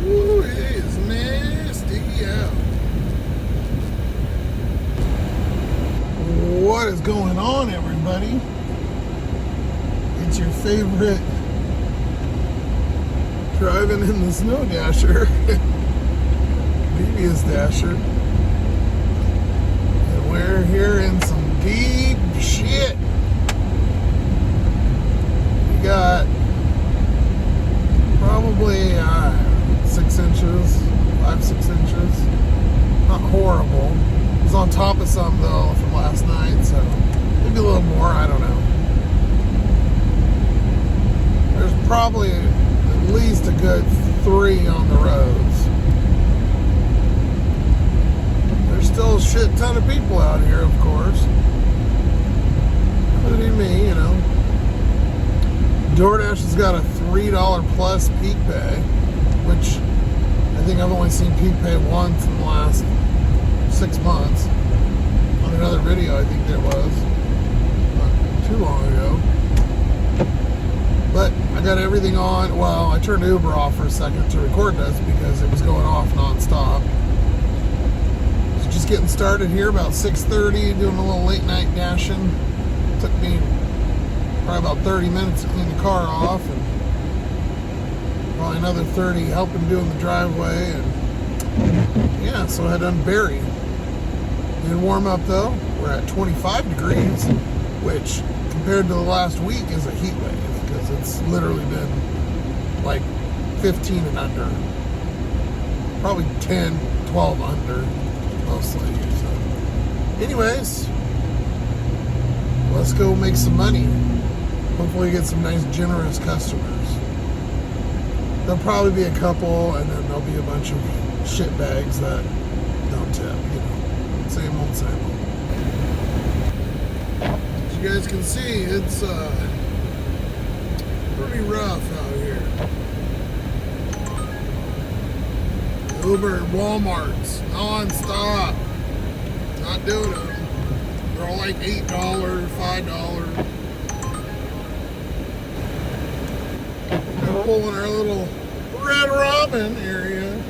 Ooh, it is nasty out. What is going on, everybody? It's your favorite driving in the snow dasher, previous dasher, and we're here in some deep shit. We got probably 6 inches, 5-6 inches. Not horrible. It was on top of some though from last night, so maybe a little more. I don't know. There's probably at least a good 3 on the roads. There's still a shit ton of people out here, of course, including me, you know. DoorDash has got a $3 plus peak pay, which I think I've only seen peak pay once in the last 6 months. On another video, I think there was. Not too long ago. But I got everything on. Well, I turned Uber off for a second to record this because it was going off nonstop. So just getting started here about 6:30, doing a little late night dashing. Took me probably about 30 minutes to clean the car off, and probably another 30 helping doing the driveway. And yeah, so I had done Barry. Didn't warm up though. We're at 25 degrees, which compared to the last week is a heat wave. Because it's literally been like 15 and under. Probably 10, 12 under, mostly. So, anyways, let's go make some money. Hopefully get some nice, generous customers. There'll probably be a couple, and then there'll be a bunch of shit bags that don't tip, you know. Same old, same old. As you guys can see, it's pretty rough out here. Uber and Walmart's non-stop. Not doing them. They're all like $8, $5. We're pulling our little Red Robin area.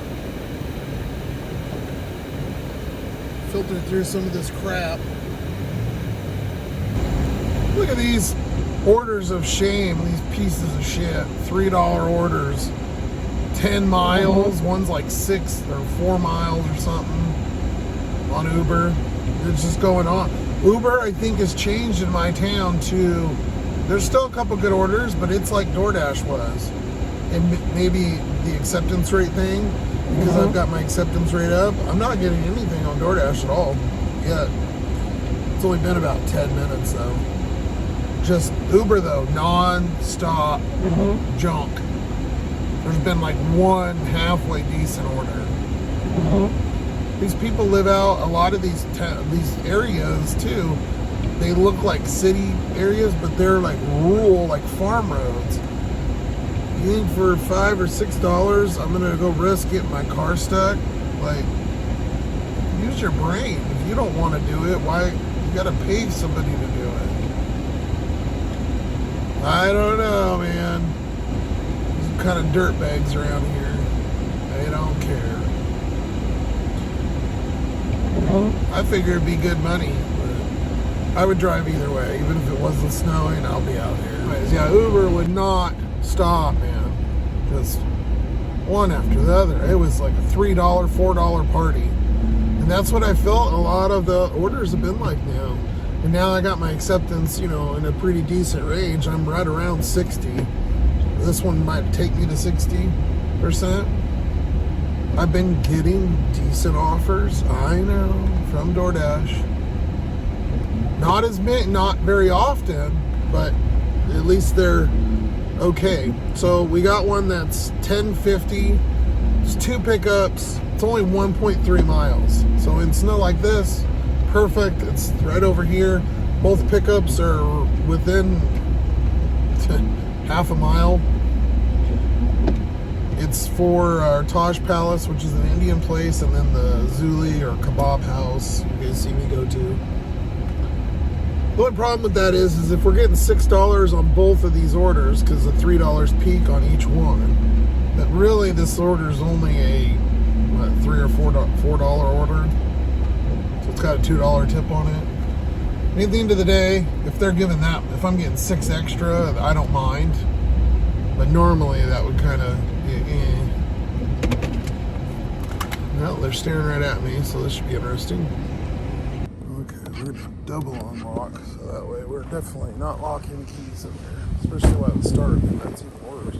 Filter through some of this crap. Look at these orders of shame, these pieces of shit. $3 orders, 10 miles. One's like 6 or 4 miles or something on Uber. It's just going on. Uber, I think, has changed in my town to, there's still a couple good orders, but it's like DoorDash was. And maybe the acceptance rate thing, because I've got my acceptance rate up. I'm not getting anything on DoorDash at all yet. It's only been about 10 minutes though. Just Uber though, non-stop junk. There's been like one halfway decent order. These people live out a lot of these areas too. They look like city areas, but they're like rural, like farm roads. You think for $5 or $6, I'm gonna go risk getting my car stuck? Like, use your brain. If you don't want to do it, why you gotta pay somebody to do it? I don't know, man. Some kind of dirtbags around here. They don't care. I figure it'd be good money, but I would drive either way. Even if it wasn't snowing, I'll be out here. Anyways, yeah, Uber would not stop, man. Just one after the other. It was like a $3, $4 party. And that's what I felt a lot of the orders have been like now. And now I got my acceptance, you know, in a pretty decent range. I'm right around 60. This one might take me to 60%. I've been getting decent offers, I know, from DoorDash. Not as many, not very often, but at least they're okay. So we got one that's $10.50. It's 2 pickups. It's only 1.3 miles. So in snow like this, perfect. It's right over here. Both pickups are within half a mile. It's for Taj Palace, which is an Indian place, and then the Zuli or Kebab House you guys see me go to. The only problem with that is if we're getting $6 on both of these orders, because the $3 peak on each one, that really this order is only a what, $3 or $4 order. So it's got a $2 tip on it. And at the end of the day, if they're giving that, if I'm getting 6 extra, I don't mind. But normally that would kind of, Well, they're staring right at me, so this should be interesting. Okay, we're gonna double unlock, so that way we're definitely not locking keys in there, especially while it's starting. That's even worse.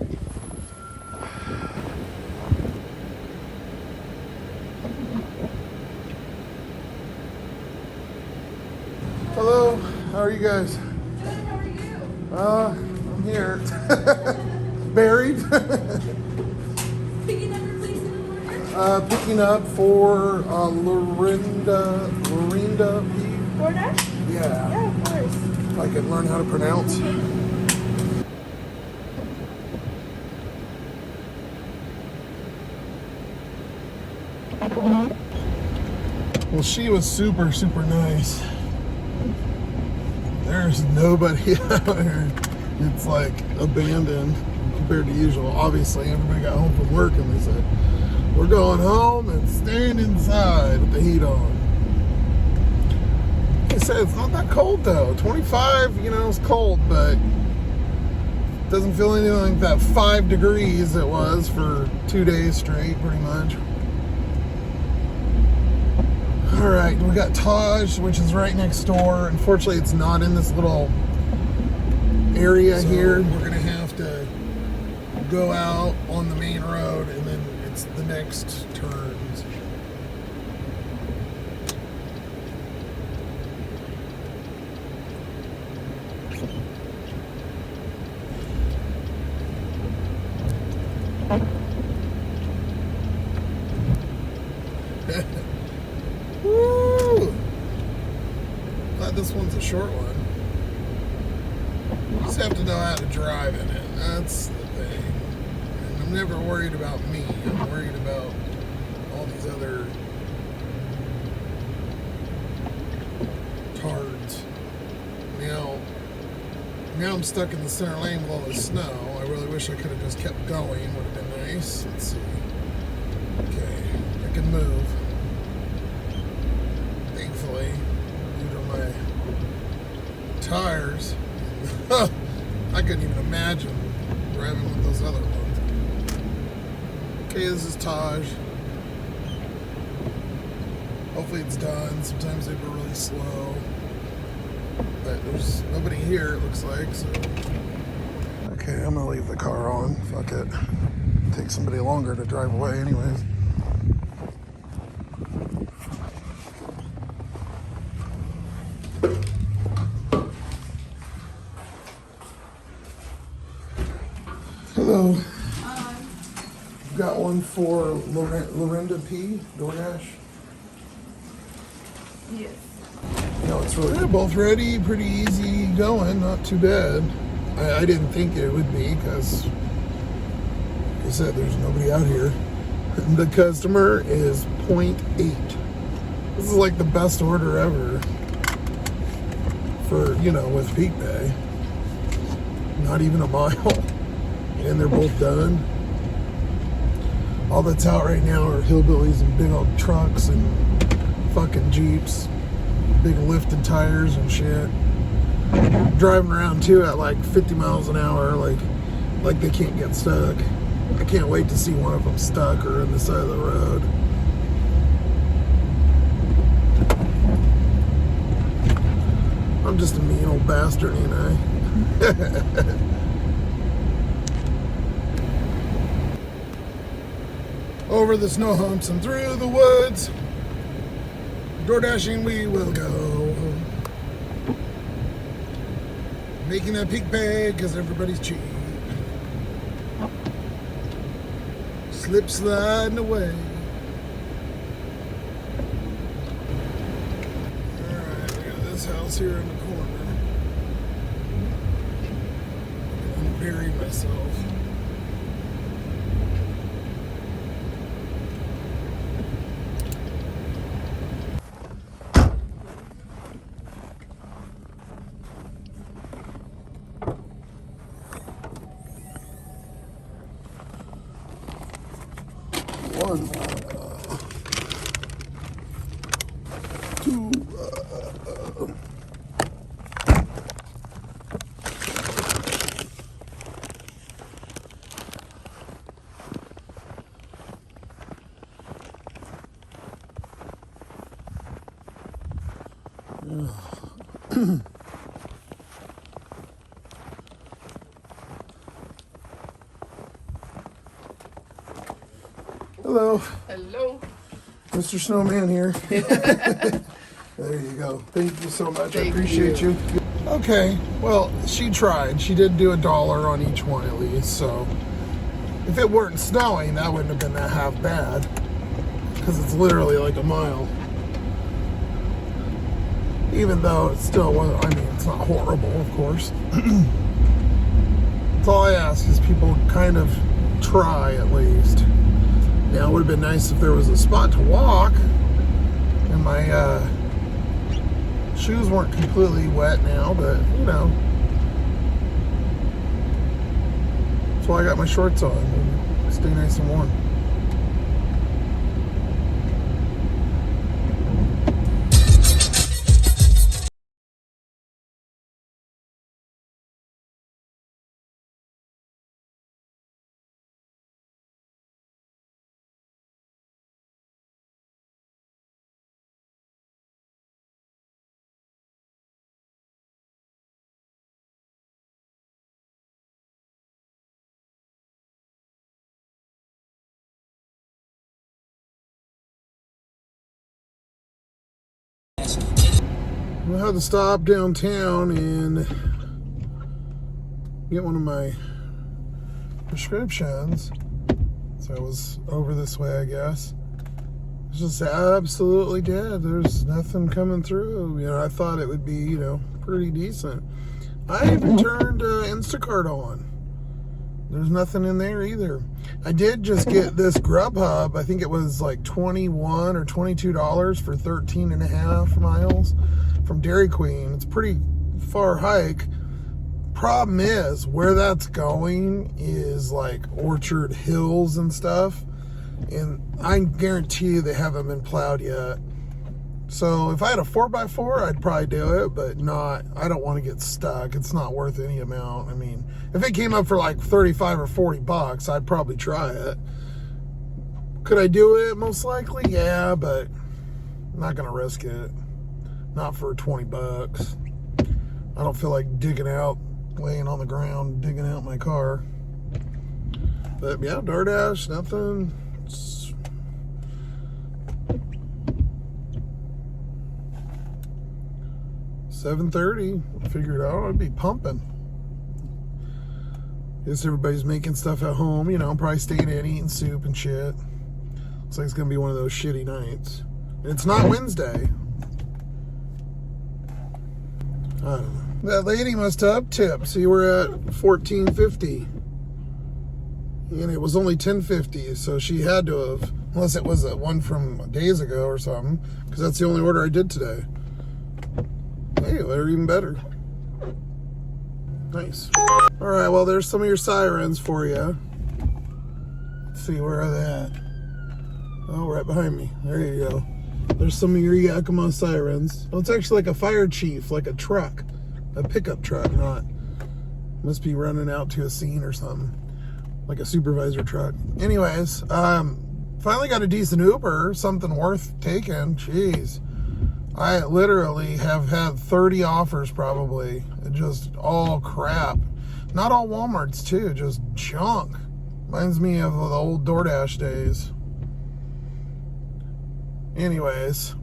Hello, how are you guys? Good, how are you? I'm here. Buried. Picking up your place in the morning? Picking up for Lorinda P. DoorDash? Yeah. Yeah, of course. If I could learn how to pronounce. Well, she was super, super nice. There's nobody out here. It's like abandoned compared to usual. Obviously, everybody got home from work and they said, we're going home and staying inside with the heat on. Like I said, it's not that cold though. 25, you know, it's cold, but it doesn't feel anything like that 5 degrees it was for 2 days straight, pretty much. All right, we got Taj, which is right next door. Unfortunately, it's not in this little area here. We're gonna have to go out on the main road, and then it's the next turns. Woo! Glad this one's a short one. You just have to know how to drive in it. That's the thing. And I'm never worried about me. I'm worried about all these other tards. Now I'm stuck in the center lane with all this snow. I really wish I could have just kept going. Would have been nice. Let's see. Okay, I can move. Thankfully, due to my tires. I couldn't even imagine driving with those other ones. Okay, this is Taj. Hopefully it's done. Sometimes they go really slow. But there's nobody here, it looks like, so. Okay, I'm gonna leave the car on. Fuck it. Take somebody longer to drive away anyways. Hello. Got one for Lorinda P. DoorDash. Yes. No, it's really, they're both ready, pretty easy going, not too bad. I didn't think it would be because, like I said, there's nobody out here. The customer is 0.8. This is like the best order ever for, you know, with peak pay. Not even a mile. And they're both done. All that's out right now are hillbillies and big old trucks and fucking Jeeps. Big lifted tires and shit. Driving around too at like 50 miles an hour, like they can't get stuck. I can't wait to see one of them stuck or on the side of the road. I'm just a mean old bastard, ain't I? Over the snow humps and through the woods, door dashing we will go. Making that peak pay because everybody's cheap. Slip sliding away. Alright, we got this house here in the corner. I'm gonna bury myself. 1, 2. Hello. Hello. Mr. Snowman here. There you go. Thank you so much. I Thank appreciate you. Okay. Well, she tried. She did do $1 on each one at least. So if it weren't snowing, that wouldn't have been that half bad. Because it's literally like a mile. Even though it still wasn't, I mean, it's not horrible, of course. That's all I ask is people kind of try at least. Now, it would have been nice if there was a spot to walk and my shoes weren't completely wet now, but you know, that's why I got my shorts on and stay nice and warm. I had to stop downtown and get one of my prescriptions. So I was over this way, I guess. It's just absolutely dead. There's nothing coming through. You know, I thought it would be, you know, pretty decent. I even turned Instacart on. There's nothing in there either. I did just get this Grubhub. I think it was like $21 or $22 for 13 and a half miles from Dairy Queen. It's a pretty far hike. Problem is, where that's going is like Orchard Hills and stuff. And I guarantee you they haven't been plowed yet. So if I had a 4x4, I'd probably do it, but not, I don't want to get stuck. It's not worth any amount. I mean, if it came up for like 35 or 40 bucks, I'd probably try it. Could I do it? Most likely, yeah, but I'm not going to risk it. Not for 20 bucks. I don't feel like digging out, laying on the ground, digging out my car. But yeah, DoorDash, nothing. It's 7:30. Figured out I'd be pumping. Guess everybody's making stuff at home, you know, probably staying in eating soup and shit. Looks like it's gonna be one of those shitty nights. And it's not Wednesday. I don't know. That lady must have up tip. See, we're at $14.50. And it was only $10.50, so she had to have, unless it was one from days ago or something, because that's the only order I did today. Hey, they're even better. Nice. All right, well, there's some of your sirens for you. Let's see, where are they at? Oh, right behind me. There you go. There's some of your Yakima sirens. Oh, it's actually like a fire chief, like a truck. A pickup truck, not. Must be running out to a scene or something. Like a supervisor truck. Anyways, finally got a decent Uber, something worth taking. Jeez. I literally have had 30 offers probably. Just all crap. Not all Walmarts too, just junk. Reminds me of the old DoorDash days. Anyways,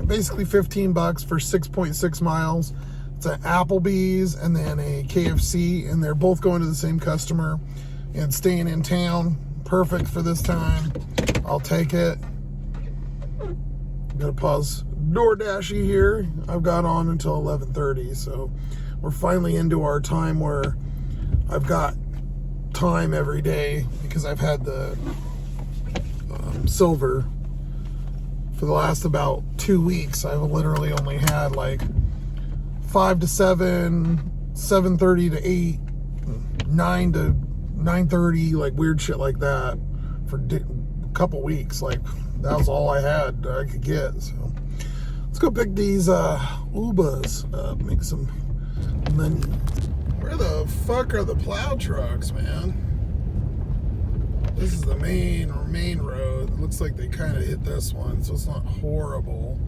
basically 15 bucks for 6.6 miles. It's an Applebee's and then a KFC, and they're both going to the same customer and staying in town. Perfect for this time. I'll take it. Gotta pause DoorDashy here. I've got on until 11:30, so we're finally into our time where I've got time every day because I've had the silver for the last about 2 weeks. I've literally only had like 5 to 7, 7:30 to 8, 9 to 9:30, like weird shit like that for a couple weeks. Like, that was all I had that I could get. So let's go pick these ubas up, make some money. Where the fuck are the plow trucks, man? This is the main road. It looks like they kind of hit this one, so it's not horrible.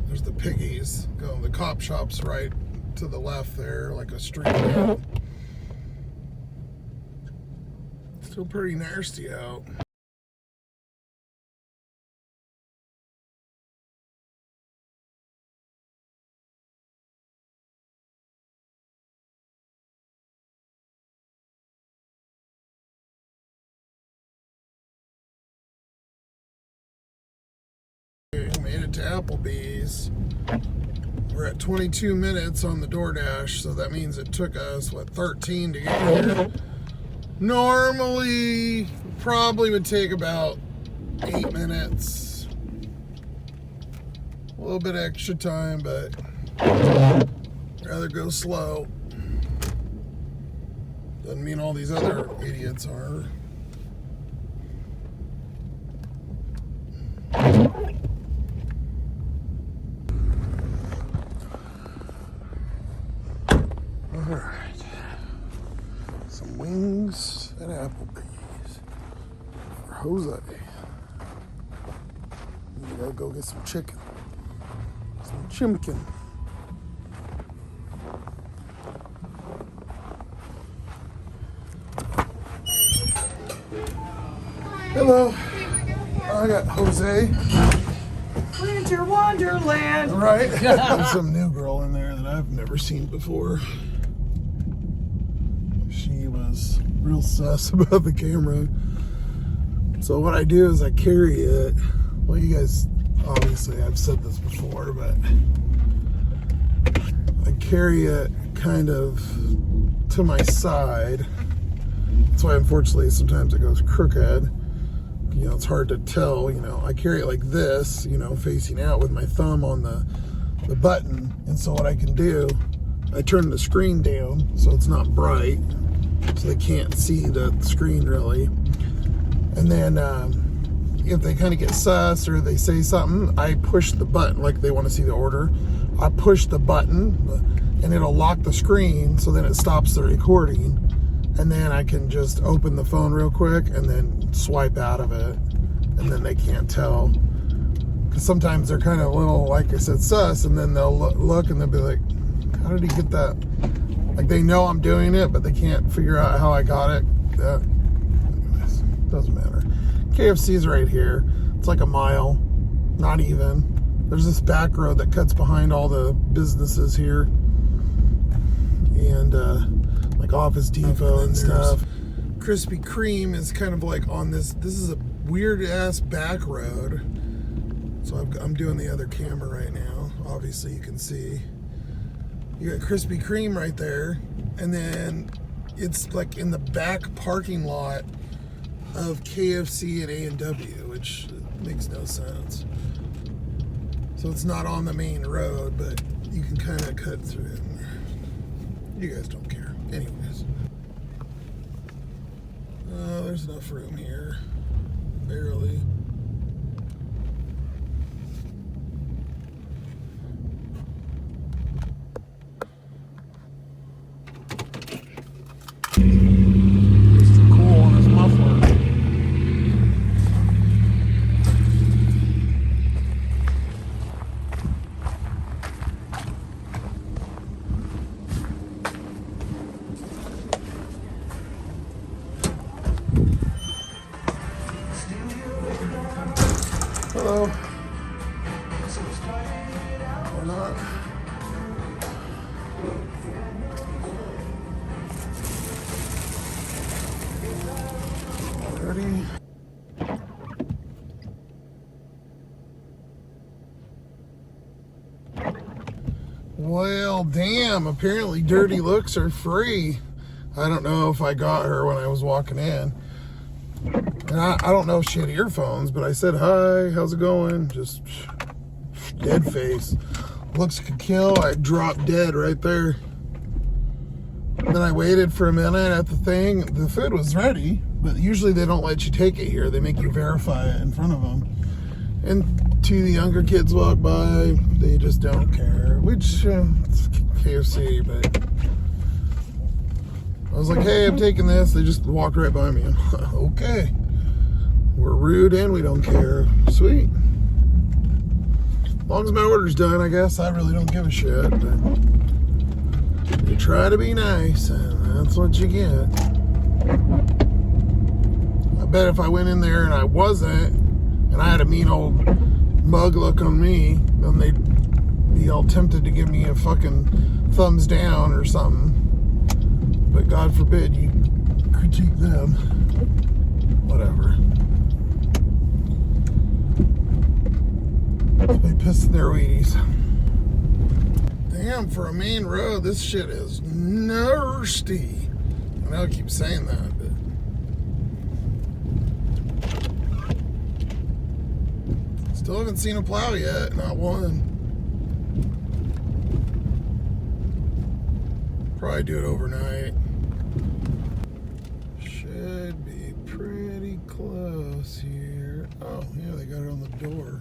There's the piggies going. The cop shop's right to the left there, like a street out. Still pretty nasty out. Made it to Applebee's. We're at 22 minutes on the DoorDash, so that means it took us, what, 13 to get here. Normally, probably would take about 8 minutes. A little bit extra time, but rather go slow. Doesn't mean all these other idiots are. Alright, some wings at Applebee's for Jose. We gotta go get some chicken, some chimkin. Hello, I got Jose. Winter Wonderland. Right, there's some new girl in there that I've never seen before. She was real sus about the camera. So what I do is I carry it. Well, you guys, obviously I've said this before, but I carry it kind of to my side. That's why, unfortunately, sometimes it goes crooked. You know, it's hard to tell, you know. I carry it like this, you know, facing out with my thumb on the button. And so what I can do, I turn the screen down so it's not bright, so they can't see the screen really. And then if they kind of get sus or they say something, I push the button, like they want to see the order. I push the button and it'll lock the screen, so then it stops the recording. And then I can just open the phone real quick and then swipe out of it. And then they can't tell. Because sometimes they're kind of a little, like I said, sus. And then they'll look and they'll be like, how did he get that? Like, they know I'm doing it, but they can't figure out how I got it. Anyways, doesn't matter. KFC's right here. It's like a mile. Not even. There's this back road that cuts behind all the businesses here. And, like Office Depot and stuff. Krispy Kreme is kind of like on this is a weird ass back road. So I'm doing the other camera right now. Obviously you can see. You got Krispy Kreme right there. And then it's like in the back parking lot of KFC and A&W, which makes no sense. So it's not on the main road, but you can kind of cut through it. You guys don't care. Anyways. There's enough room here. Barely. Mr. Cool on his muffler. Hello. Or not. Ready? Well, damn. Apparently dirty looks are free. I don't know if I got her when I was walking in. And I don't know if she had earphones, but I said, hi, how's it going? Just dead face. Looks could kill. I dropped dead right there. Then I waited for a minute at the thing. The food was ready. But usually they don't let you take it here. They make you verify it in front of them. And two of the younger kids walk by, they just don't care. Which, it's KFC, but I was like, hey, I'm taking this. They just walked right by me. I'm like, okay. We're rude and we don't care. Sweet. As long as my order's done, I guess I really don't give a shit. But you try to be nice, and that's what you get. I bet if I went in there and I wasn't, and I had a mean old mug look on me, then they'd be all tempted to give me a fucking thumbs down or something. But God forbid you critique them. Whatever. They piss in their Wheaties. Damn, for a main road, this shit is nasty. I know I keep saying that, but still haven't seen a plow yet, not one. Probably do it overnight. Should be pretty close here. Oh, yeah, they got it on the door.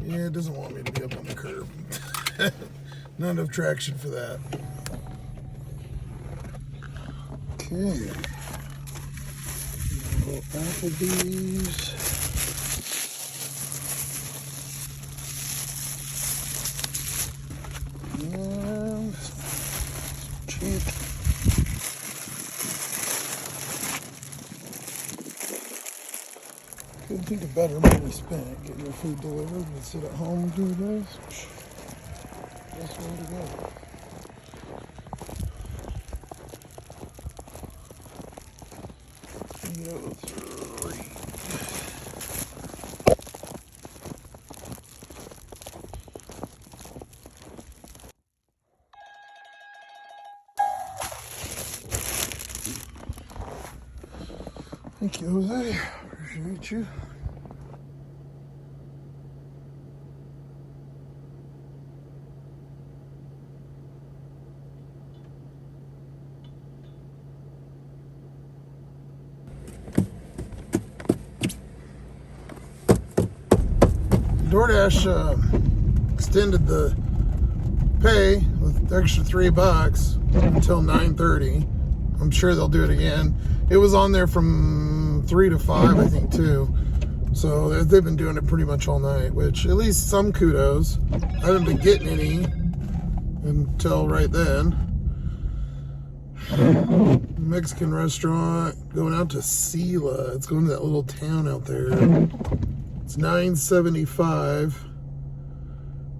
Yeah, it doesn't want me to be up on the curb. Not enough traction for that. Okay. Little Applebee's. And cheap. Couldn't think of better money spent getting your food delivered than sit at home and do this. Best way to go. Three. Thank you, Jose. Appreciate you. DoorDash extended the pay with the extra $3 until 9:30. I'm sure they'll do it again. It was on there from 3 to 5, I think, too. So they've been doing it pretty much all night, which at least some kudos. I haven't been getting any until right then. Mexican restaurant going out to Sela. It's going to that little town out there. It's $9.75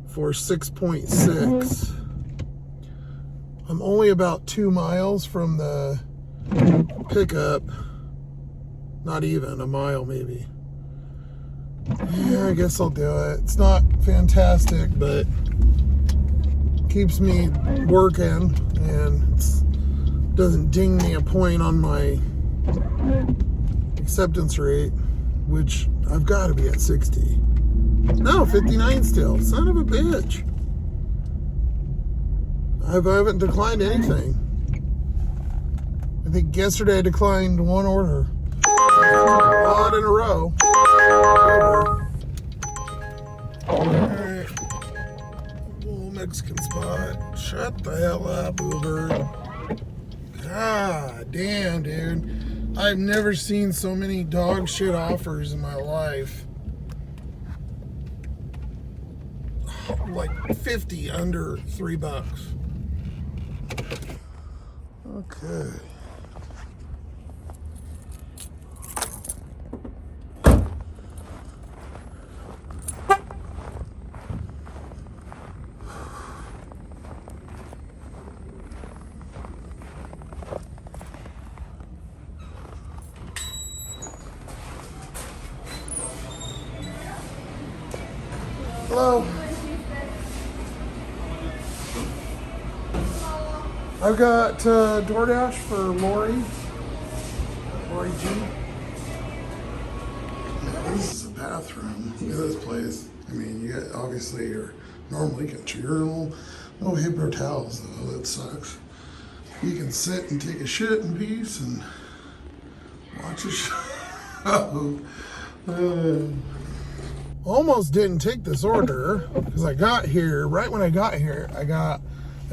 for 6.6. I'm only about 2 miles from the pickup. Not even a mile, maybe. Yeah, I guess I'll do it. It's not fantastic, but keeps me working and doesn't ding me a point on my acceptance rate, which I've got to be at 60. No, 59 still. Son of a bitch. I haven't declined anything. I think yesterday I declined one order. Odd in a row. Alright. Little Mexican spot. Shut the hell up, Uber. God damn, dude. I've never seen so many dog shit offers in my life. Like 50 under $3. Okay. Hello. I've got DoorDash for Lori G. This is a bathroom. Look at this place. I mean, you get, obviously you're normally get your urinal. No Hippo towels though, that sucks. You can sit and take a shit in peace and watch a show. Almost didn't take this order because I got here, right when I got here, I got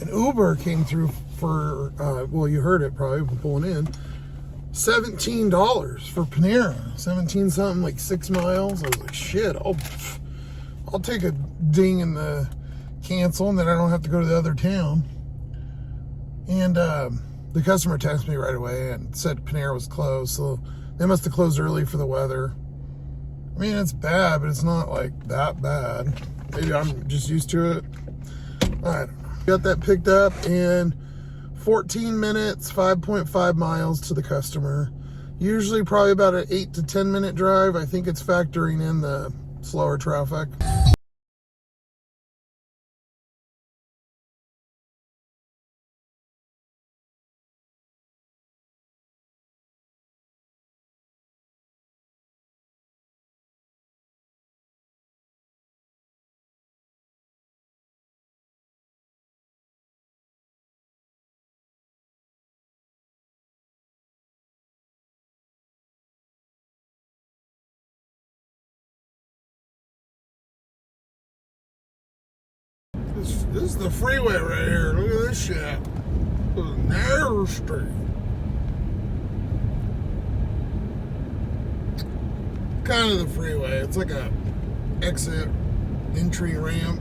an Uber came through for, well, you heard it probably from pulling in, $17 for Panera. 17 something, like 6 miles. I was like, shit, I'll take a ding in the cancel and then I don't have to go to the other town. And the customer texted me right away and said Panera was closed, so they must have closed early for the weather. I mean, it's bad, but it's not like that bad. Maybe I'm just used to it. I don't know. Got that picked up in 14 minutes, 5.5 miles to the customer. Usually probably about an 8 to 10 minute drive. I think it's factoring in the slower traffic. This is the freeway right here. Look at this shit. This is a narrow street. Kind of the freeway. It's like a exit entry ramp,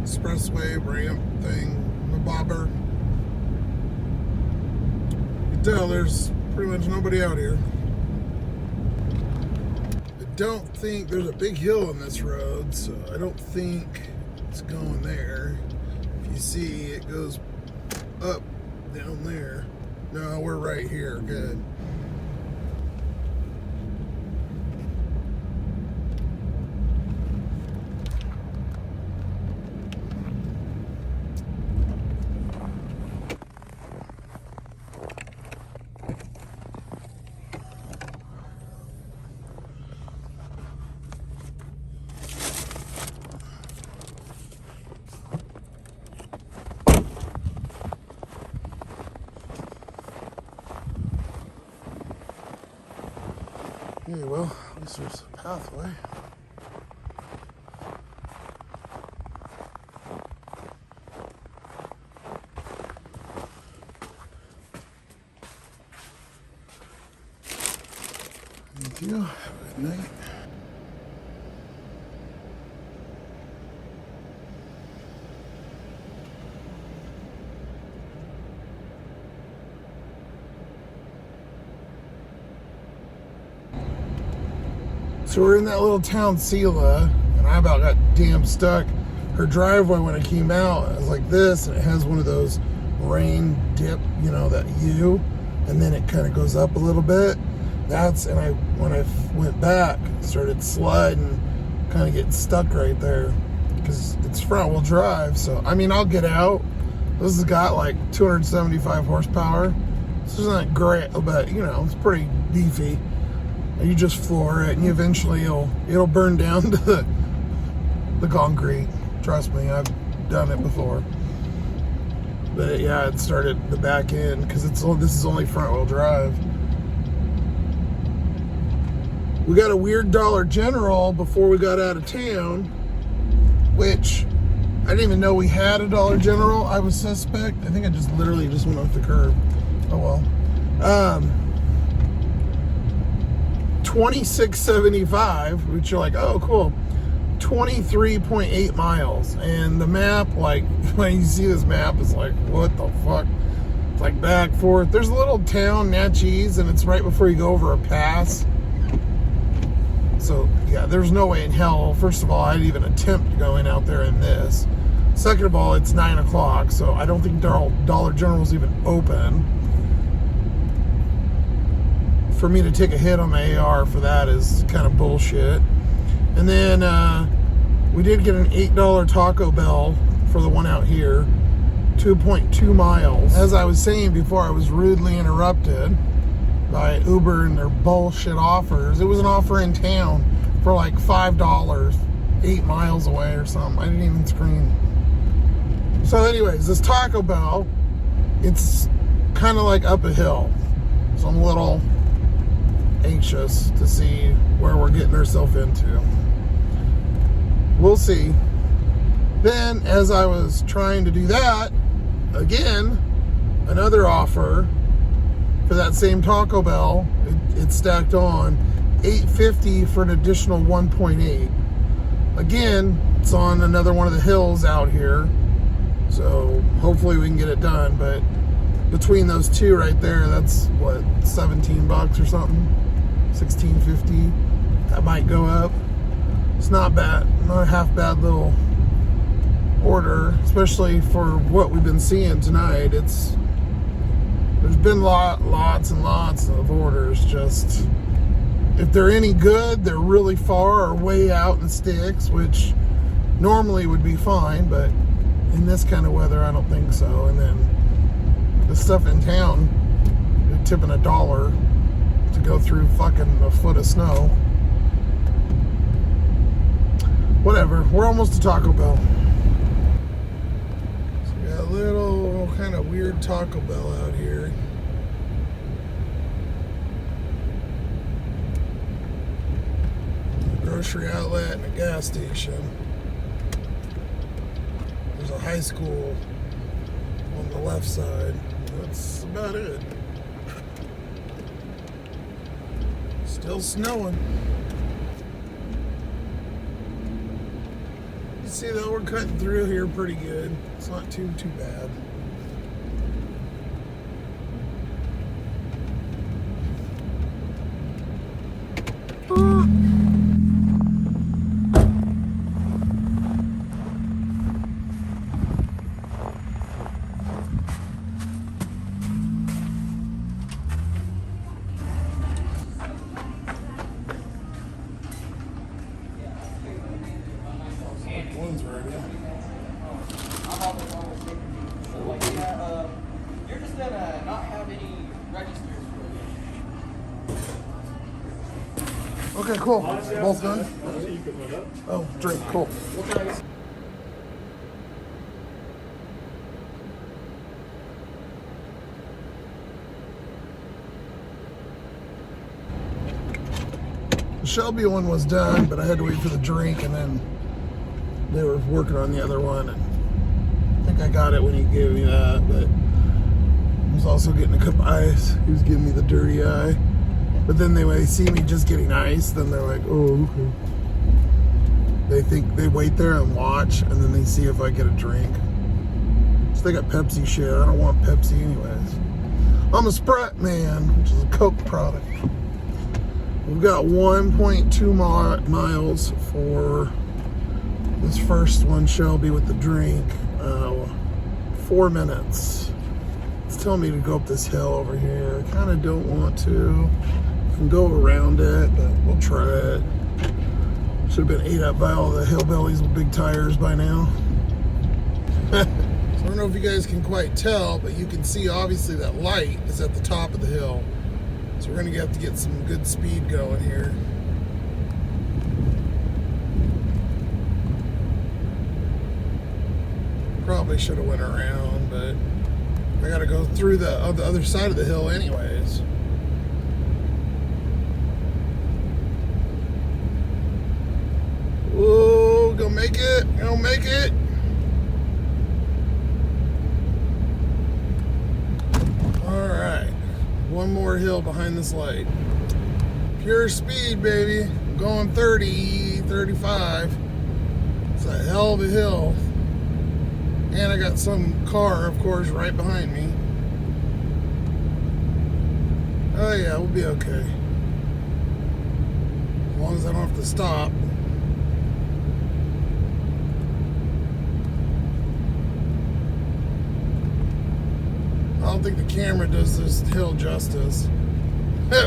expressway ramp thing, a bobber. You can tell there's pretty much nobody out here. I don't think there's a big hill on this road, so I don't think it's going there. If you see, it goes up down there. No, we're right here. Good. Okay, well, at least there's a pathway. Thank you. Have a good night. So we're in that little town, Sela, and I about got damn stuck. Her driveway, when I came out, it was like this, and it has one of those rain dip, you know, that U, and then it kind of goes up a little bit. When I went back, started sliding, kind of getting stuck right there, because it's front wheel drive. So, I mean, I'll get out. This has got like 275 horsepower. This isn't great, but, you know, it's pretty beefy. You just floor it, and eventually it'll burn down to the concrete. Trust me, I've done it before. But yeah, it started the back end because this is only front wheel drive. We got a weird Dollar General before we got out of town, which I didn't even know we had a Dollar General. I was suspect. I think I just literally just went off the curb. Oh well. $26.75, which you're like, oh cool, 23.8 miles, and the map, like, when you see this map, it's like, what the fuck? It's like back, forth. There's a little town, Natchez, and it's right before you go over a pass. So yeah, there's no way in hell, first of all, I'd even attempt going out there in this. Second of all, it's 9 o'clock, so I don't think Dollar General's even open. For me to take a hit on my AR for that is kind of bullshit. And then we did get an $8 Taco Bell for the one out here, 2.2 miles. As I was saying before, I was rudely interrupted by Uber and their bullshit offers. It was an offer in town for like $5, 8 miles away or something. I didn't even screen. So anyways, this Taco Bell, it's kind of like up a hill. So I'm a little anxious to see where we're getting ourselves into. We'll see. Then, as I was trying to do that, again, another offer for that same Taco Bell, it stacked on $8.50 for an additional 1.8. Again, it's on another one of the hills out here, so hopefully we can get it done. But between those two right there, that's what, $17 or something, $16.50. That might go up. It's not bad, not a half bad little order, especially for what we've been seeing tonight. There's been lots and lots of orders. Just if they're any good, they're really far or way out in the sticks, which normally would be fine, but in this kind of weather, I don't think so. And then the stuff in town, you're tipping $1 to go through fucking a foot of snow. Whatever, we're almost to Taco Bell. So we got a little kind of weird Taco Bell out here. A grocery outlet and a gas station. There's a high school on the left side. That's about it. Still snowing. See though, we're cutting through here pretty good. It's not too bad. One's ready. You're just gonna not have any registers for Okay, cool. Both done? Oh, drink, cool. The Shelby one was done, but I had to wait for the drink, and then they were working on the other one, and I think I got it when he gave me that, but I was also getting a cup of ice. He was giving me the dirty eye. But then when they see me just getting ice, then they're like, oh, okay. They wait there and watch, and then they see if I get a drink. So they got Pepsi shit. I don't want Pepsi anyways. I'm a Sprite man, which is a Coke product. We've got 1.2 miles for this first one, Shelby, with the drink. 4 minutes. It's telling me to go up this hill over here. I kind of don't want to. I can go around it, but we'll try it. Should have been ate up by all the hillbillies with big tires by now. So I don't know if you guys can quite tell, but you can see obviously that light is at the top of the hill. So we're gonna have to get some good speed going here. Probably should have went around, but I gotta go through the other side of the hill anyways. Whoa, go make it, go make it. All right, one more hill behind this light. Pure speed, baby. I'm going 30, 35. It's a hell of a hill. And I got some car, of course, right behind me. Oh yeah, we'll be okay. As long as I don't have to stop. I don't think the camera does this hill justice.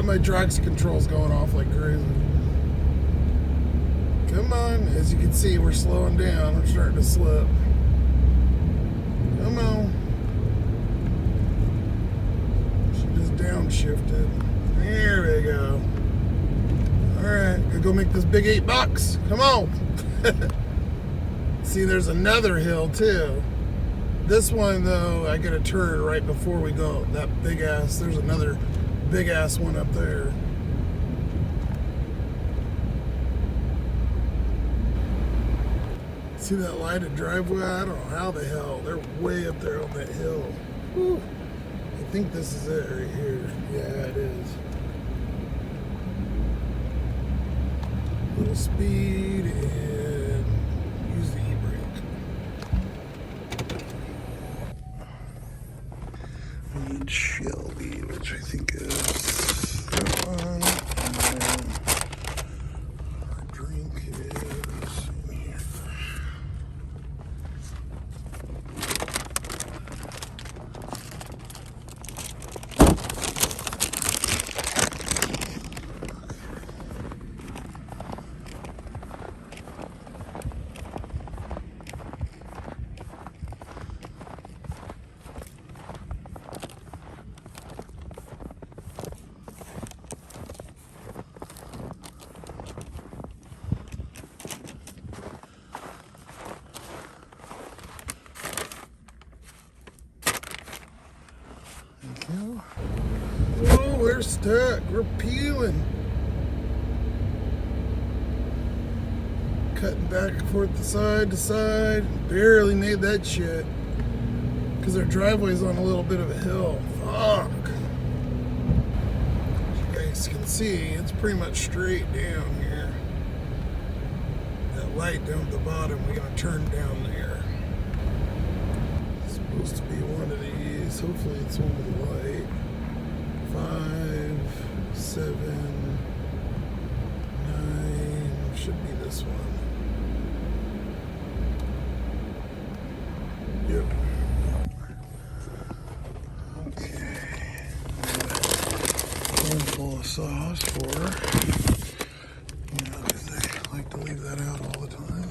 My traction control's going off like crazy. Come on, as you can see, we're slowing down. We're starting to slip. Come on. She just downshifted. There we go. Alright, gotta go make this big $8. Come on. See, there's another hill too. This one though, I get a turn right before we go. That big ass, there's another big ass one up there. See that lighted driveway? I don't know how the hell. They're way up there on that hill. Whew. I think this is it right here. Yeah, it is. Little speed and use the e-brake. I need Shelby, which I think is that one. And then our drink is in here. Oh, we're stuck. We're peeling. Cutting back and forth side to side. Barely made that shit. Because our driveway's on a little bit of a hill. Fuck. As you guys can see, it's pretty much straight down here. That light down at the bottom, we're going to turn down there. It's supposed to be one of these. Hopefully it's one with the light. 5, 7, 9, should be this one. Yep. Okay. Handful of sauce for, because they like to leave that out all the time.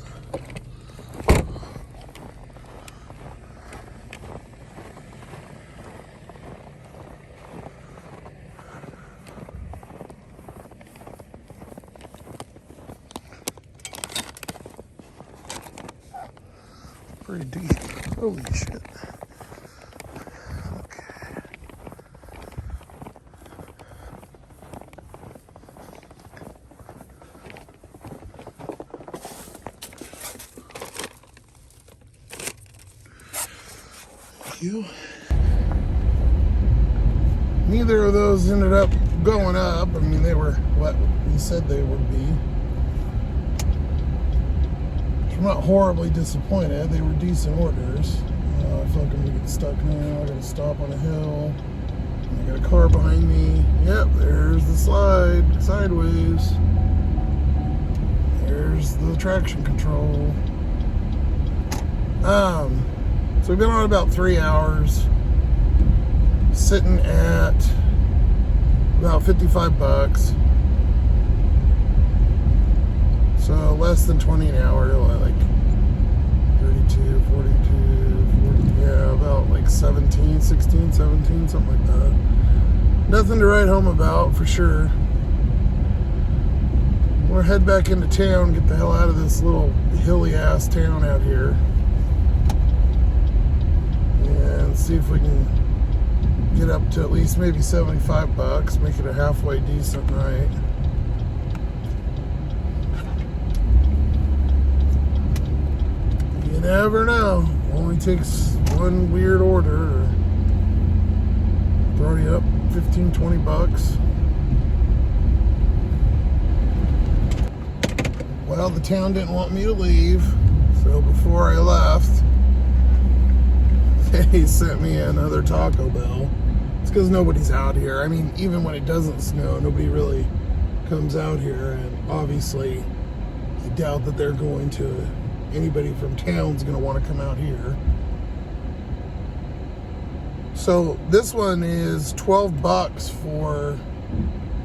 Pretty deep. Holy shit. Okay. Thank you. Neither of those ended up going up. I mean, they were what we said they would be. I'm not horribly disappointed. They were decent orders. I feel like I'm gonna get stuck now. I gotta stop on a hill. I got a car behind me. Yep, there's the slide sideways. There's the traction control. So we've been on about 3 hours. Sitting at about $55. So less than 20 an hour, like 32, 42, 40, yeah, about like 17, 16, 17, something like that. Nothing to write home about, for sure. We'll head back into town, get the hell out of this little hilly-ass town out here. And see if we can get up to at least maybe $75, make it a halfway decent night. You never know. Only takes one weird order to throw you up 15, 20 bucks. Well, the town didn't want me to leave, so before I left, they sent me another Taco Bell. It's because nobody's out here. I mean, even when it doesn't snow, nobody really comes out here, and obviously, I doubt that they're going to. Anybody from town's going to want to come out here. So this one is $12 for,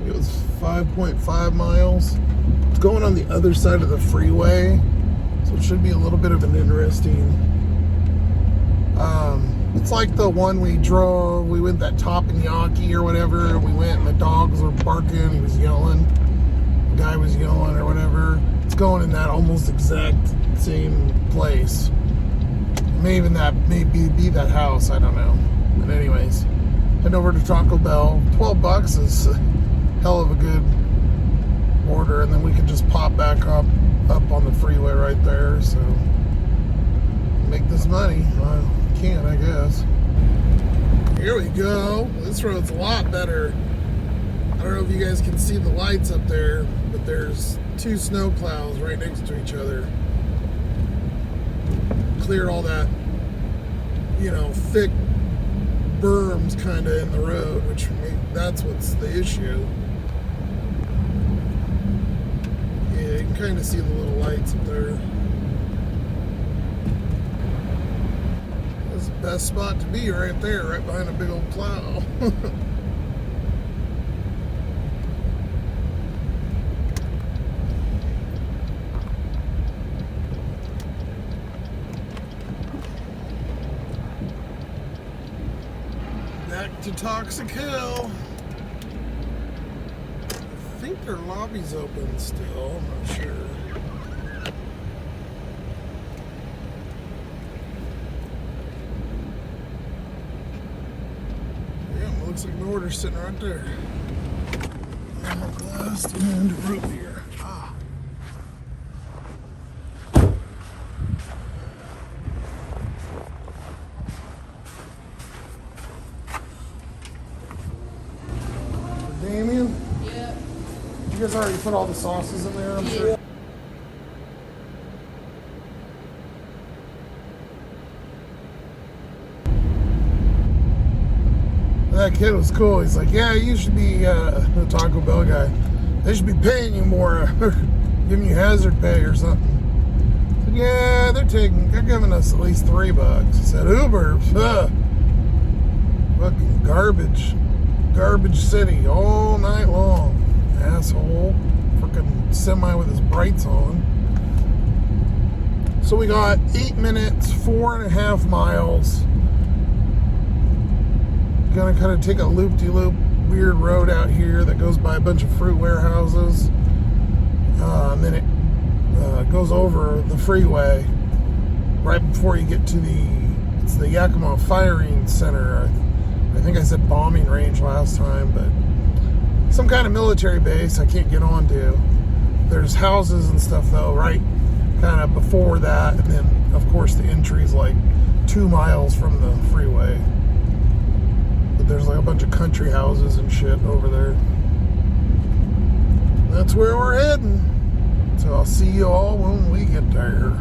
it was 5.5 miles. It's going on the other side of the freeway, so it should be a little bit of an interesting. It's like the one we drove. We went that Teppanyaki or whatever. We went and the dogs were barking. He was yelling. The guy was yelling or whatever. It's going in that almost exact same place. Maybe be that house, I don't know. But anyways, head over to Taco Bell. $12 is a hell of a good order, and then we can just pop back up on the freeway right there. So make this money. Can, I guess. Here we go. This road's a lot better. I don't know if you guys can see the lights up there, but there's two snow plows right next to each other. Cleared all that, thick berms kind of in the road, which for me, that's what's the issue. Yeah, you can kind of see the little lights up there. That's the best spot to be right there, right behind a big old plow. Back to Toxic Hill. I think their lobby's open still, I'm not sure. Yeah, it looks like my order's sitting right there. Last and root beer. Ah. Damien? Yeah. You guys already put all the sauces in there, I'm sure. That kid was cool. He's like, yeah, you should be the Taco Bell guy. They should be paying you more, giving you hazard pay or something. I said, yeah, they're giving us at least $3. I said, Uber, fucking garbage. Garbage city all night long. Asshole. Freaking semi with his brights on. So we got 8 minutes, 4.5 miles. Gonna kind of take a loop-de-loop weird road out here that goes by a bunch of fruit warehouses. And then it goes over the freeway right before you get to it's the Yakima Firing Center. I think I said bombing range last time, but some kind of military base I can't get onto. There's houses and stuff though, right kind of before that, and then of course the entry's like 2 miles from the freeway. But there's like a bunch of country houses and shit over there. That's where we're heading. So I'll see you all when we get there.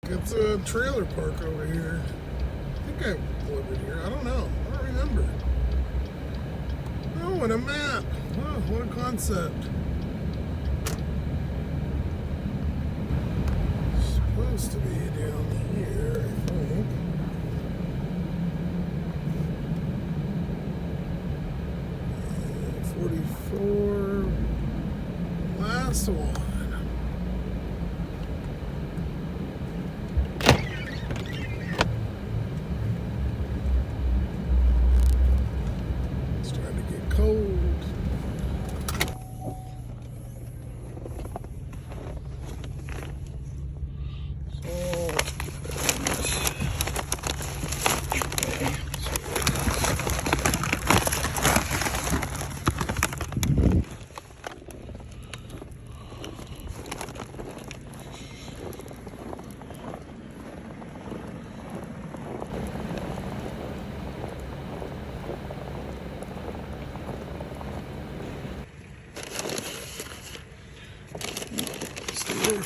It's a trailer park over here. I think I delivered here. I don't know. I don't remember. Oh, and a map. Oh, what a concept. Supposed to be down here, I think. And 44. Last one. Cold.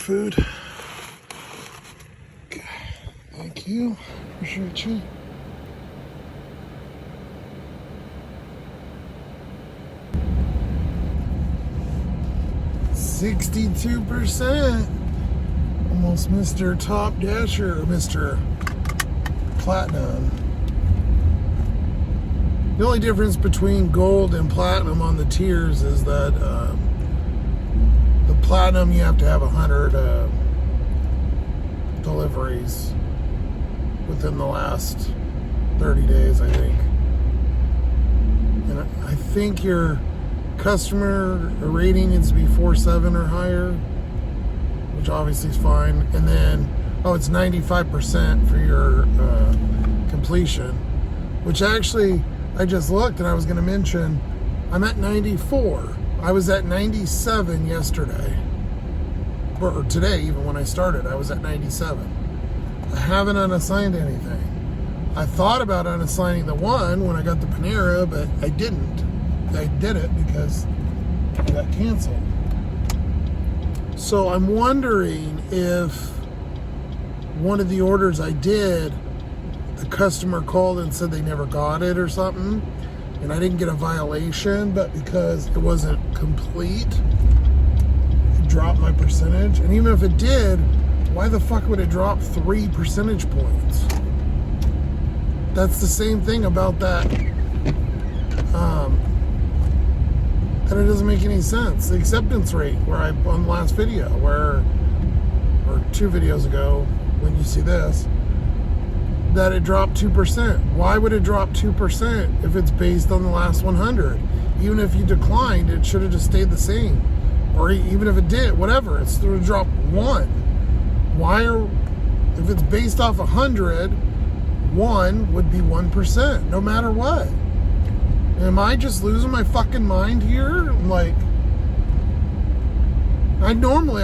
food. Okay. Thank you. Appreciate you. $62%. Almost Mr. Top Dasher, Mr. Platinum. The only difference between gold and platinum on the tiers is that the platinum you have to have 100 deliveries within the last 30 days, I think. And I think your customer rating needs to be 4.7 or higher, which obviously is fine. And then, it's 95% for your completion, which actually, I just looked and I was going to mention, I'm at 94. I was at 97 yesterday. Or today, even when I started, I was at 97. I haven't unassigned anything. I thought about unassigning the one when I got the Panera, but I didn't. I did it because it got canceled. So I'm wondering if one of the orders I did, the customer called and said they never got it or something, and I didn't get a violation, but because it wasn't complete, it dropped my percentage. And even if it did, why the fuck would it drop 3 percentage points? That's the same thing about that. That it doesn't make any sense. The acceptance rate, on the last video, or 2 videos ago, when you see this, that it dropped 2%. Why would it drop 2% if it's based on the last 100? Even if you declined, it should have just stayed the same. Or even if it did, whatever, it's going to drop 1. If it's based off 100, 1 would be 1%, no matter what. Am I just losing my fucking mind here? Like, I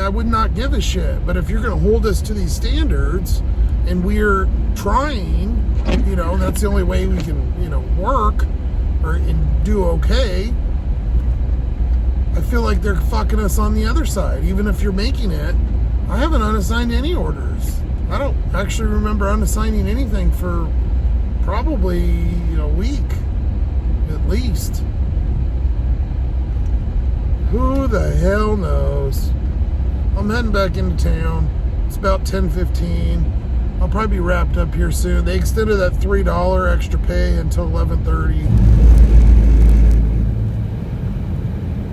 would not give a shit, but if you're going to hold us to these standards, and we're trying, that's the only way we can, work and do okay. I feel like they're fucking us on the other side. Even if you're making it, I haven't unassigned any orders. I don't actually remember unassigning anything for probably, a week. At least. Who the hell knows? I'm heading back into town. It's about 10:15. I'll probably be wrapped up here soon. They extended that $3 extra pay until 11:30.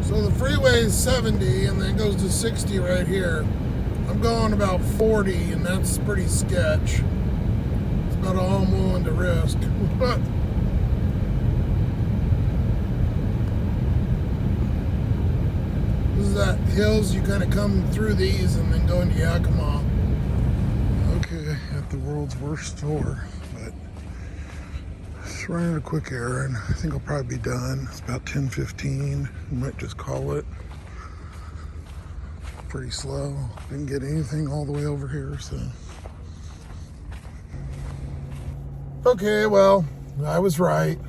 So the freeway is 70 and then it goes to 60 right here. I'm going about 40 and that's pretty sketch. It's about all I'm willing to risk. This is that hills, you kind of come through these and then go into Yakima. Okay, at the world's worst store, but just running a quick errand. I think I'll probably be done. It's about 10:15. We might just call it. Pretty slow. Didn't get anything all the way over here, so. Okay, well, I was right.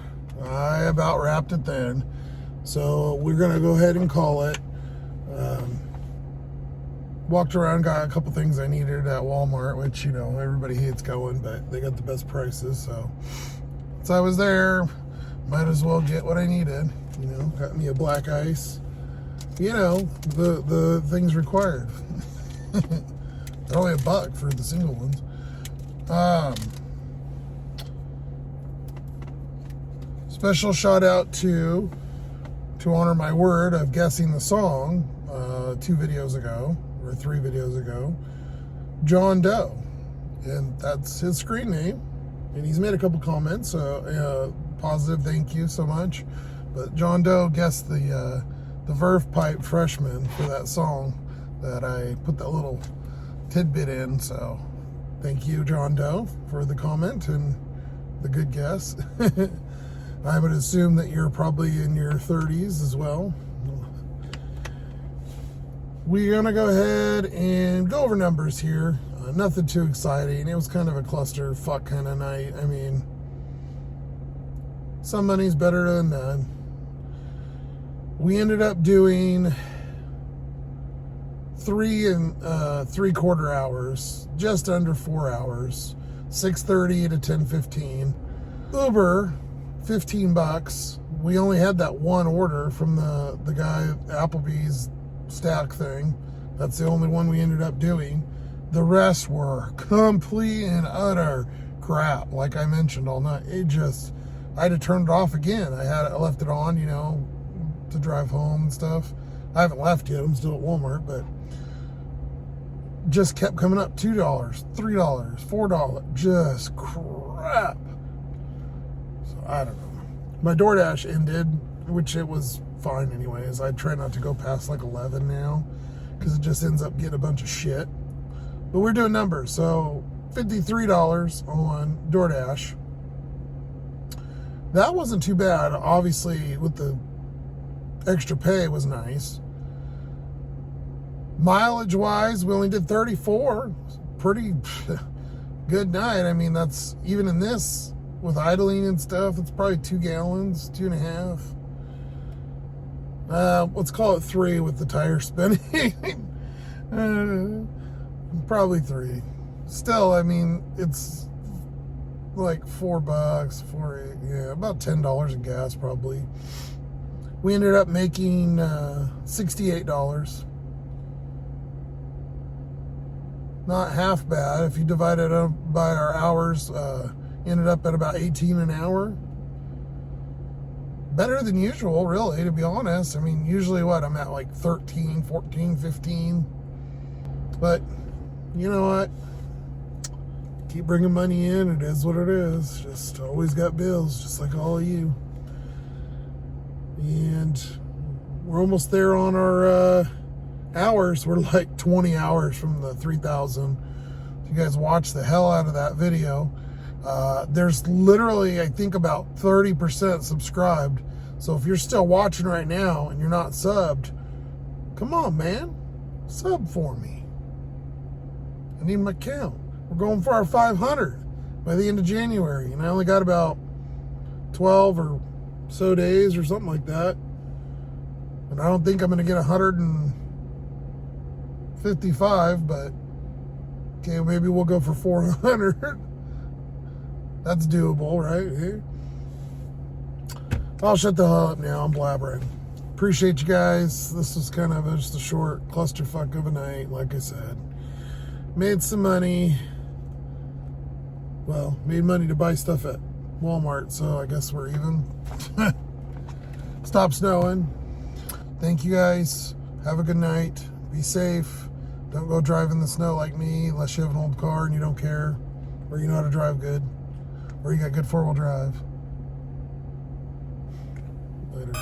I about wrapped it then. So we're gonna go ahead and call it. Walked around, got a couple things I needed at Walmart, which, everybody hates going, but they got the best prices. So I was there, might as well get what I needed. Got me a black ice. The things required. They're only $1 for the single ones. Special shout out to honor my word of guessing the song 2 videos ago, or 3 videos ago, John Doe. And that's his screen name. And he's made a couple comments, positive, thank you so much. But John Doe guessed the Verve Pipe Freshman for that song that I put that little tidbit in. So thank you, John Doe, for the comment and the good guess. I would assume that you're probably in your 30s as well. We're going to go ahead and go over numbers here. Nothing too exciting. It was kind of a clusterfuck kind of night. I mean, some money's better than none. We ended up doing 3.75 hours, just under 4 hours, 6:30 to 10:15. Uber, $15. We only had that one order from the guy at Applebee's stack thing. That's the only one we ended up doing. The rest were complete and utter crap, like I mentioned all night. I had to turn it off again. I left it on, to drive home and stuff. I haven't left yet. I'm still at Walmart, but just kept coming up. $2, $3, $4, just crap. So I don't know. My DoorDash ended, which it was fine anyways. I try not to go past like 11 now because it just ends up getting a bunch of shit. But we're doing numbers, so $53 on DoorDash. That wasn't too bad. Obviously, with the extra pay, it was nice. Mileage-wise, we only did 34. Pretty good night. I mean, that's even in this, with idling and stuff, it's probably 2 gallons, 2.5. Let's call it 3 with the tire spinning. Probably 3. Still, I mean, it's like $4, about $10 in gas probably. We ended up making $68. Not half bad. If you divide it up by our hours, ended up at about 18 an hour. Better than usual, really, to be honest. I mean, usually I'm at like 13, 14, 15. But you know what? Keep bringing money in. It is what it is. Just always got bills, just like all of you. And we're almost there on our hours. We're like 20 hours from the 3,000. You guys watch the hell out of that video. There's literally, I think, about 30% subscribed. So if you're still watching right now and you're not subbed, come on, man. Sub for me. I need my count. We're going for our 500 by the end of January. And I only got about 12 or so days or something like that. And I don't think I'm going to get 155, but okay, maybe we'll go for 400. That's doable, right? I'll shut the hell up now. I'm blabbering. Appreciate you guys. This was kind of just a short clusterfuck of a night, like I said. Made some money. Well, made money to buy stuff at Walmart, so I guess we're even. Stop snowing. Thank you guys. Have a good night. Be safe. Don't go drive in the snow like me unless you have an old car and you don't care, or you know how to drive good, or you got good 4-wheel drive. Later.